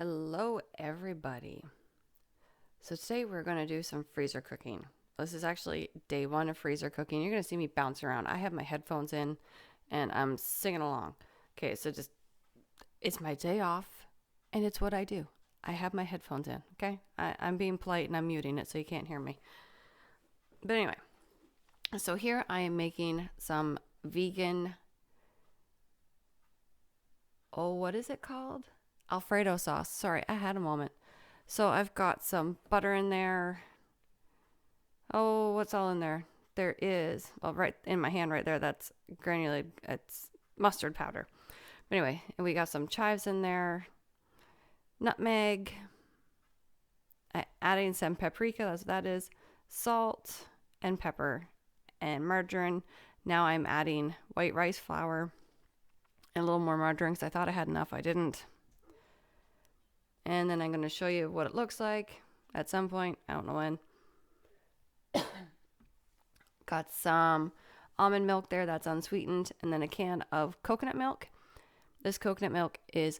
Hello, everybody. So today we're going to do some freezer cooking. This is actually day one of freezer cooking. You're going to see me bounce around. I have my headphones in and I'm singing along. Okay, so it's my day off and it's what I do. I have my headphones in, okay? I'm being polite and I'm muting it so you can't hear me. But anyway, so here I am making some vegan, what is it called? Alfredo sauce. Sorry, I had a moment. So I've got some butter in there. Oh, what's all in there? There is, well, right in my hand right there, that's granulated, it's mustard powder. But anyway, and we got some chives in there, nutmeg, adding some paprika, that's what that is, salt and pepper and margarine. Now I'm adding white rice flour and a little more margarine because I thought I had enough. I didn't. And then I'm going to show you what it looks like at some point. I don't know when. Got some almond milk there that's unsweetened. And then a can of coconut milk. This coconut milk is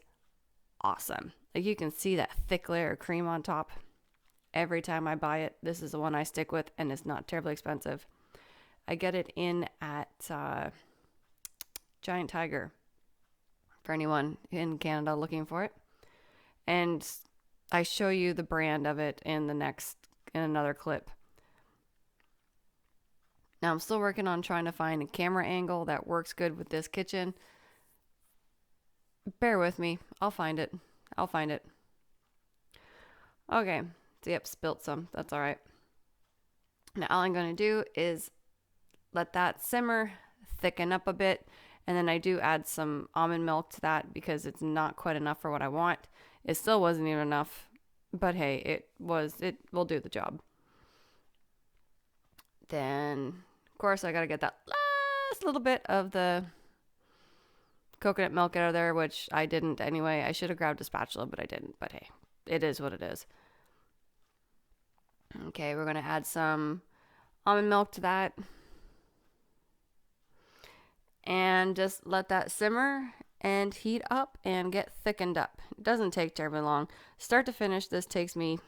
awesome. Like you can see that thick layer of cream on top. Every time I buy it, this is the one I stick with. And it's not terribly expensive. I get it in at Giant Tiger. For anyone in Canada looking for it. And I show you the brand of it in another clip. Now I'm still working on trying to find a camera angle that works good with this kitchen. Bear with me. I'll find it. Okay. So yep, spilt some. That's all right. Now all I'm going to do is let that simmer, thicken up a bit. And then I do add some almond milk to that because it's not quite enough for what I want. It still wasn't even enough, but hey, it will do the job. Then, of course, I got to get that last little bit of the coconut milk out of there, which I didn't anyway. I should have grabbed a spatula, but I didn't. But hey, it is what it is. Okay, we're going to add some almond milk to that. And just let that simmer and heat up and get thickened up. It doesn't take terribly long. Start to finish, this takes me,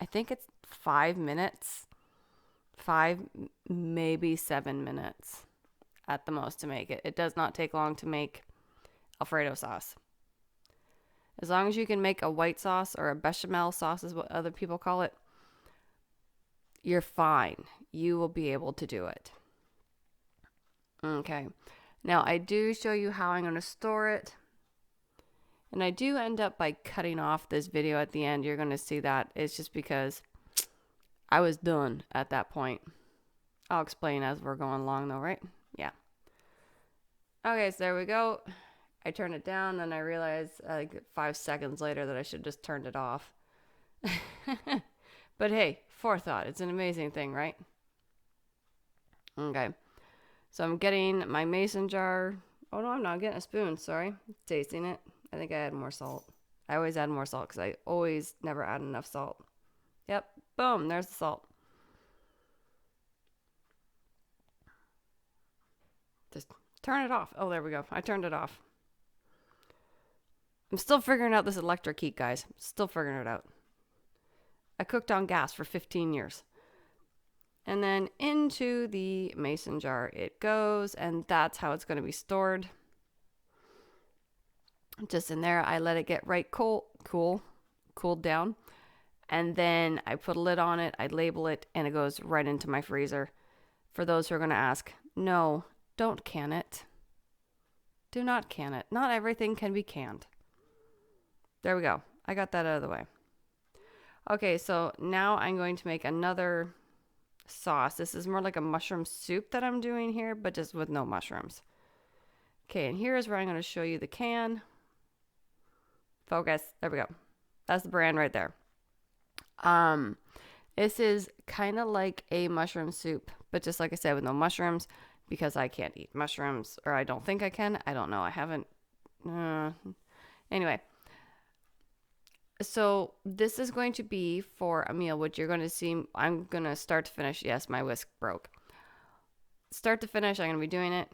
I think it's 5 minutes. 5, maybe 7 minutes at the most to make it. It does not take long to make Alfredo sauce. As long as you can make a white sauce or a bechamel sauce is what other people call it, you're fine. You will be able to do it. Okay. Now I do show you how I'm going to store it. And I do end up by cutting off this video at the end. You're going to see that. It's just because I was done at that point. I'll explain as we're going along though, right? Yeah. Okay, so there we go. I turn it down and I realize like 5 seconds later that I should have just turned it off. But hey, forethought. It's an amazing thing, right? Okay. So I'm getting my mason jar. Oh no, I'm not getting a spoon. Sorry. Tasting it. I think I add more salt. I always add more salt because I always never add enough salt. Yep. Boom. There's the salt. Just turn it off. Oh, there we go. I turned it off. I'm still figuring out this electric heat, guys. Still figuring it out. I cooked on gas for 15 years. And then into the mason jar it goes, and that's how it's going to be stored. Just in there, I let it get right cooled down. And then I put a lid on it, I label it, and it goes right into my freezer. For those who are going to ask, no, don't can it. Do not can it. Not everything can be canned. There we go. I got that out of the way. Okay, so now I'm going to make another sauce. This is more like a mushroom soup that I'm doing here, but just with no mushrooms. Okay, and here's where I'm going to show you the can. Focus. There we go. That's the brand right there. This is kind of like a mushroom soup, but just like I said, with no mushrooms, because I can't eat mushrooms, or I don't think I can. I don't know. I haven't. Anyway. So this is going to be for a meal, which you're going to see. I'm going to start to finish. Yes, my whisk broke. Start to finish, I'm going to be doing it.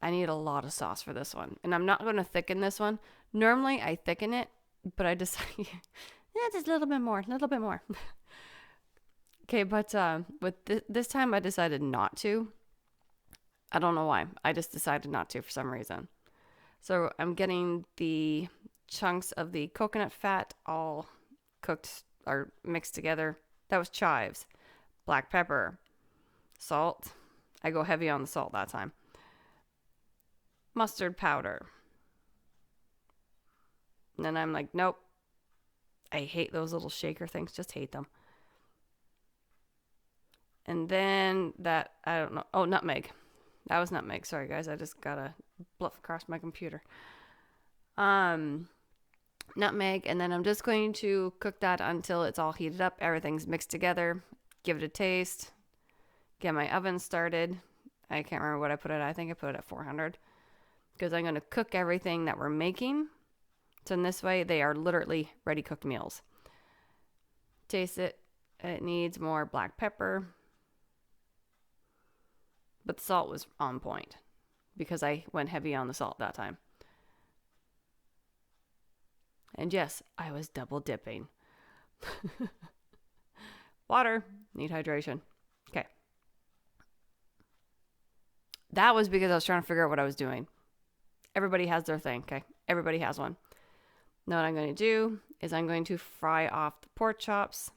I need a lot of sauce for this one. And I'm not going to thicken this one. Normally, I thicken it but I decided, yeah, just a little bit more, a little bit more. Okay, but with this time I decided not to. I don't know why. I just decided not to for some reason. So I'm getting the chunks of the coconut fat all cooked or mixed together. That was chives, black pepper, salt. I go heavy on the salt that time. Mustard powder. And then I'm like, nope. I hate those little shaker things. Just hate them. And then that, I don't know. Oh, nutmeg. That was nutmeg. Sorry, guys. I just got a bluff across my computer. Nutmeg. And then I'm just going to cook that until it's all heated up. Everything's mixed together. Give it a taste. Get my oven started. I can't remember what I put it at. I think I put it at 400. Because I'm going to cook everything that we're making. So in this way, they are literally ready cooked meals. Taste it. It needs more black pepper. But the salt was on point because I went heavy on the salt that time. And yes, I was double dipping. Water. Need hydration. Okay. That was because I was trying to figure out what I was doing. Everybody has their thing, okay? Everybody has one. Now what I'm going to do is I'm going to fry off the pork chops.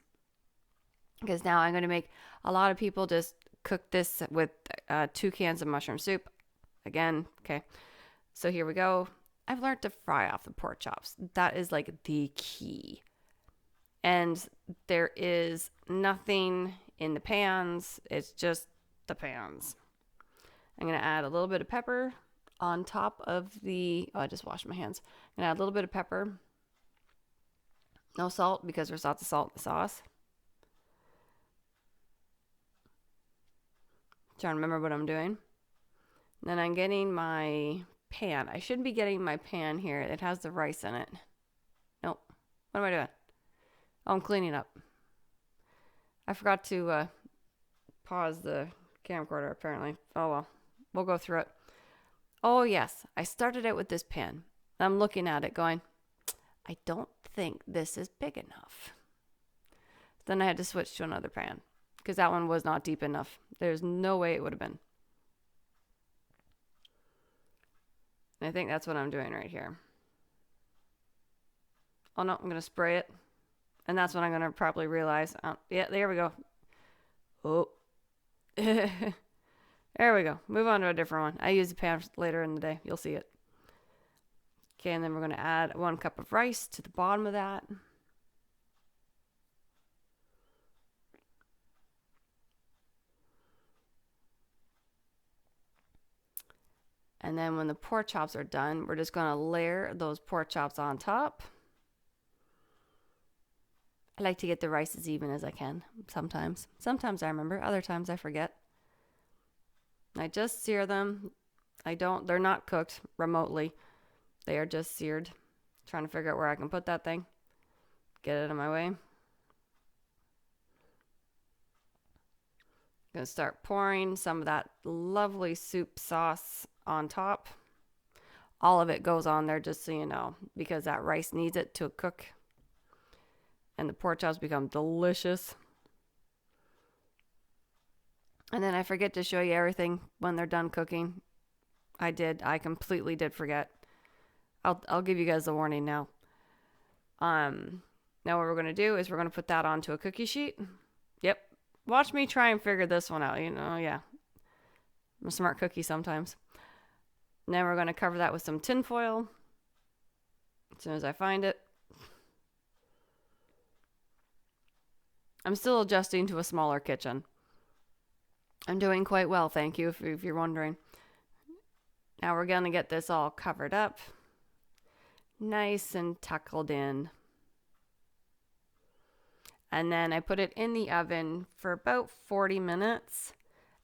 Because now I'm going to make a lot of people just cook this with 2 cans of mushroom soup. Again, okay. So here we go. I've learned to fry off the pork chops. That is like the key. And there is nothing in the pans. It's just the pans. I'm going to add a little bit of pepper on top of the... Oh, I just washed my hands. I'm going to add a little bit of pepper. No salt because there's lots of salt in the sauce. Trying to remember what I'm doing. Then I'm getting my pan. I should be getting my pan here. It has the rice in it. Nope. What am I doing? Oh, I'm cleaning up. I forgot to pause the camcorder apparently. Oh well. We'll go through it. Oh yes. I started out with this pan. I'm looking at it going, I don't think this is big enough. Then I had to switch to another pan because that one was not deep enough. There's no way it would have been. And I think that's what I'm doing right here. Oh no, I'm going to spray it. And that's when I'm going to probably realize. Yeah, there we go. Oh. There we go. Move on to a different one. I use the pan later in the day. You'll see it. Okay, and then we're going to add 1 cup of rice to the bottom of that. And then when the pork chops are done, we're just going to layer those pork chops on top. I like to get the rice as even as I can sometimes. Sometimes I remember, other times I forget. I just sear them. They're not cooked remotely. They are just seared. Trying to figure out where I can put that thing. Get it out of my way. Gonna start pouring some of that lovely soup sauce on top. All of it goes on there just so you know, because that rice needs it to cook. And the pork chops become delicious. And then I forget to show you everything when they're done cooking. I completely did forget. I'll give you guys a warning now. Now what we're going to do is we're going to put that onto a cookie sheet. Yep. Watch me try and figure this one out. Yeah. I'm a smart cookie sometimes. And then we're going to cover that with some tin foil. As soon as I find it. I'm still adjusting to a smaller kitchen. I'm doing quite well, thank you, if you're wondering. Now we're going to get this all covered up. Nice and tuckled in. And then I put it in the oven for about 40 minutes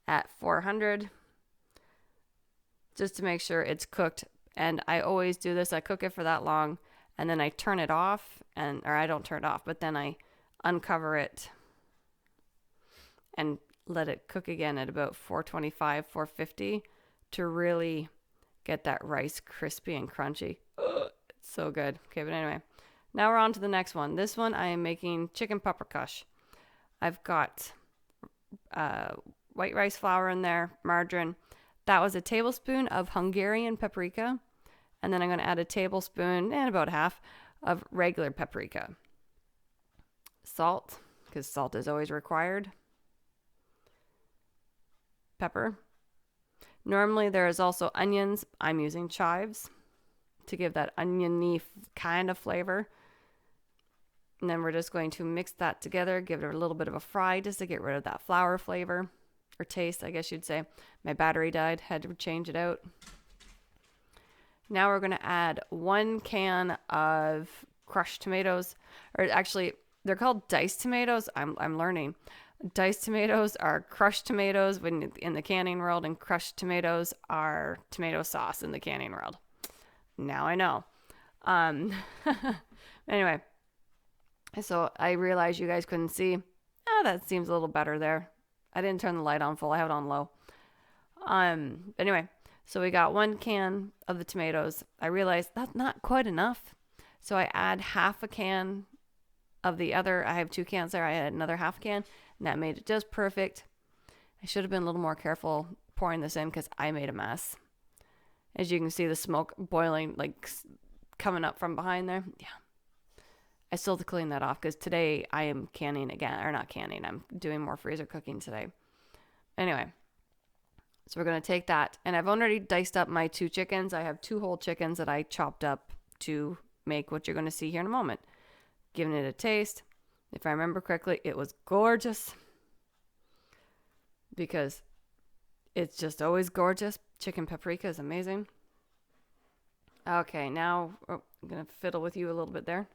at 400. Just to make sure it's cooked. And I always do this. I cook it for that long. And then I turn it off. Or I don't turn it off. But then I uncover it. And let it cook again at about 425, 450. To really get that rice crispy and crunchy. It's so good. Okay, but anyway. Now we're on to the next one. This one I am making chicken paprikash. I've got white rice flour in there, margarine. That was a tablespoon of Hungarian paprika. And then I'm going to add a tablespoon and about half of regular paprika. Salt, because salt is always required. Pepper. Normally there is also onions. I'm using chives to give that oniony kind of flavor. And then we're just going to mix that together, give it a little bit of a fry just to get rid of that flour flavor or taste, I guess you'd say. My battery died, had to change it out. Now we're going to add 1 can of crushed tomatoes, or actually they're called diced tomatoes. I'm learning. Diced tomatoes are crushed tomatoes in the canning world, and crushed tomatoes are tomato sauce in the canning world. Now I know. Anyway, so I realized you guys couldn't see. That seems a little better there. I didn't turn the light on full. I have it on low. Anyway, so we got 1 can of the tomatoes. I realized that's not quite enough. So I add half a can of the other. I have 2 cans there. I add another half can, and that made it just perfect. I should have been a little more careful pouring this in because I made a mess. As you can see, the smoke boiling, like coming up from behind there. Yeah. I still have to clean that off because today I am canning again. Or not canning. I'm doing more freezer cooking today. Anyway. So we're going to take that. And I've already diced up my 2 chickens. I have 2 whole chickens that I chopped up to make what you're going to see here in a moment. Giving it a taste. If I remember correctly, it was gorgeous. Because it's just always gorgeous. Chicken paprika is amazing. Okay, now I'm going to fiddle with you a little bit there.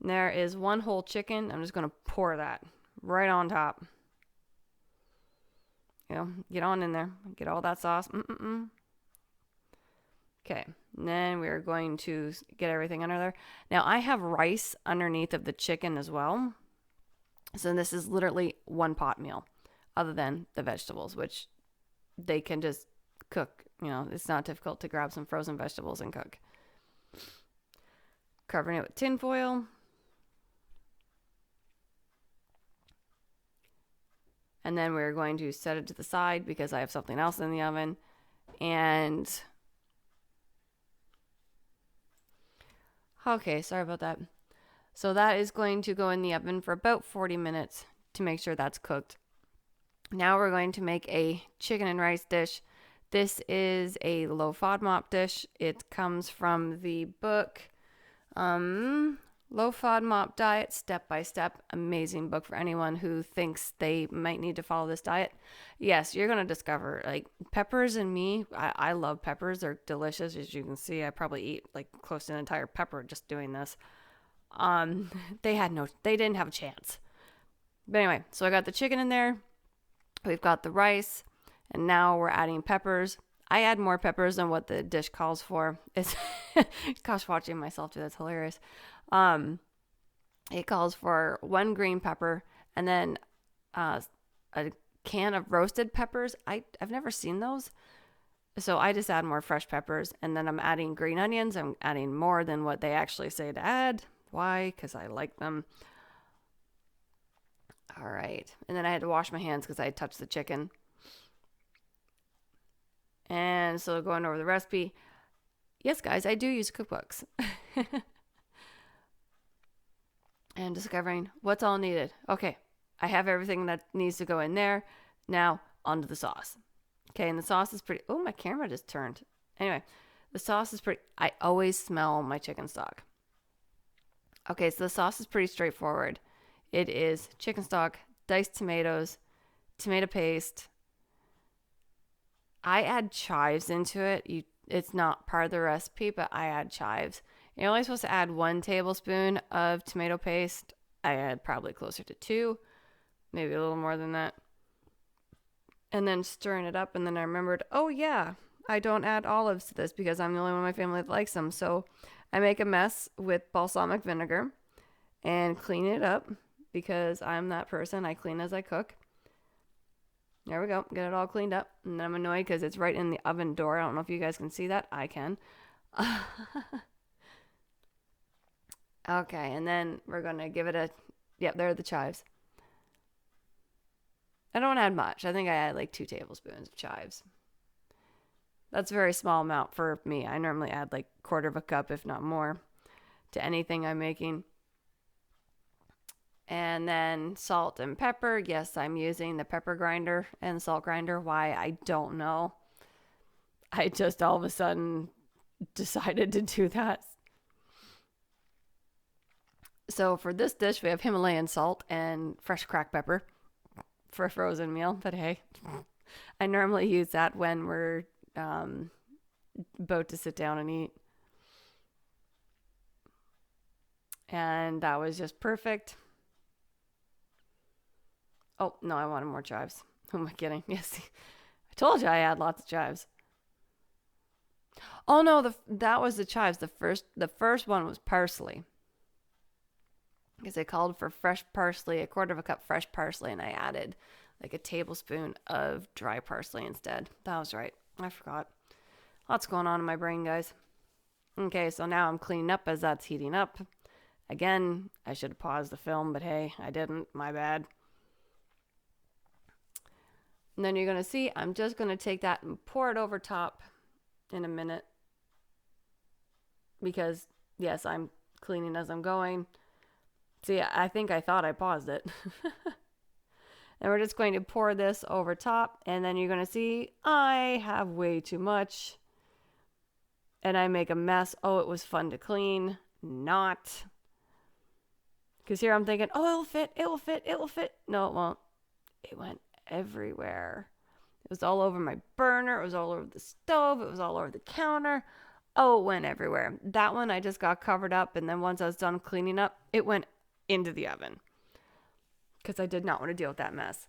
There is 1 whole chicken. I'm just going to pour that right on top. You know, get on in there. Get all that sauce. Okay, and then we're going to get everything under there. Now, I have rice underneath of the chicken as well. So this is literally 1 pot meal, other than the vegetables, which they can just cook. You know, it's not difficult to grab some frozen vegetables and cook. Covering it with tin foil. And then we're going to set it to the side because I have something else in the oven. And okay, sorry about that. So that is going to go in the oven for about 40 minutes to make sure that's cooked. Now we're going to make a chicken and rice dish. This is a low FODMAP dish. It comes from the book Low FODMAP Diet, Step by Step. Amazing book for anyone who thinks they might need to follow this diet. Yes, you're going to discover, like, peppers and me. I love peppers. They're delicious. As you can see, I probably eat, like, close to an entire pepper just doing this. They didn't have a chance. But anyway, so I got the chicken in there. We've got the rice. And now we're adding peppers. I add more peppers than what the dish calls for. It's gosh, watching myself do that's hilarious. It calls for 1 green pepper and then a can of roasted peppers. I've never seen those. So I just add more fresh peppers, and then I'm adding green onions. I'm adding more than what they actually say to add. Why? Because I like them. All right. And then I had to wash my hands because I had touched the chicken. And so going over the recipe. Yes, guys, I do use cookbooks. And discovering what's all needed. Okay, I have everything that needs to go in there. Now, onto the sauce. Okay, and the sauce is pretty... Oh, my camera just turned. Anyway, the sauce is pretty... I always smell my chicken stock. Okay, so the sauce is pretty straightforward. It is chicken stock, diced tomatoes, tomato paste. I add chives into it. It's not part of the recipe, but I add chives. You're only supposed to add 1 tablespoon of tomato paste. I add probably closer to 2, maybe a little more than that. And then stirring it up, and then I remembered, oh yeah, I don't add olives to this because I'm the only one in my family that likes them. So I make a mess with balsamic vinegar and clean it up because I'm that person. I clean as I cook. There we go. Get it all cleaned up. And then I'm annoyed because it's right in the oven door. I don't know if you guys can see that. I can. Okay, and then we're going to give it a, yep, there are the chives. I don't add much. I think I add like 2 tablespoons of chives. That's a very small amount for me. I normally add like 1/4 of a cup, if not more, to anything I'm making. And then salt and pepper. Yes, I'm using the pepper grinder and salt grinder. Why? I don't know. I just all of a sudden decided to do that. So for this dish, we have Himalayan salt and fresh cracked pepper for a frozen meal. But hey, I normally use that when we're about to sit down and eat. And that was just perfect. Oh, no, I wanted more chives. Who am I kidding? Yes, I told you I had lots of chives. Oh no, that was the chives. The first one was parsley. Because I called for fresh parsley, 1/4 of a cup fresh parsley, and I added like a tablespoon of dry parsley instead. That was right. I forgot. Lots going on in my brain, guys. Okay, so now I'm cleaning up as that's heating up. Again, I should have paused the film, but hey, I didn't. My bad. And then you're going to see, I'm just going to take that and pour it over top in a minute. Because, yes, I'm cleaning as I'm going. See, I think I thought I paused it. And we're just going to pour this over top. And then you're going to see, I have way too much. And I make a mess. Oh, it was fun to clean. Not. Because here I'm thinking, oh, it'll fit, it will fit, it will fit. No, it won't. It went everywhere. It was all over my burner. It was all over the stove. It was all over the counter. Oh, it went everywhere. That one I just got covered up. And then once I was done cleaning up, it went into the oven. Because I did not want to deal with that mess.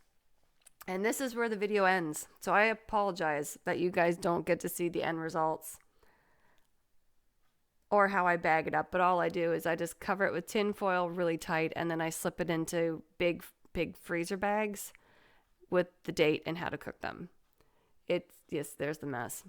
And this is where the video ends. So I apologize that you guys don't get to see the end results. Or how I bag it up. But all I do is I just cover it with tin foil really tight. And then I slip it into big freezer bags with the date and how to cook them. Yes, there's the mess.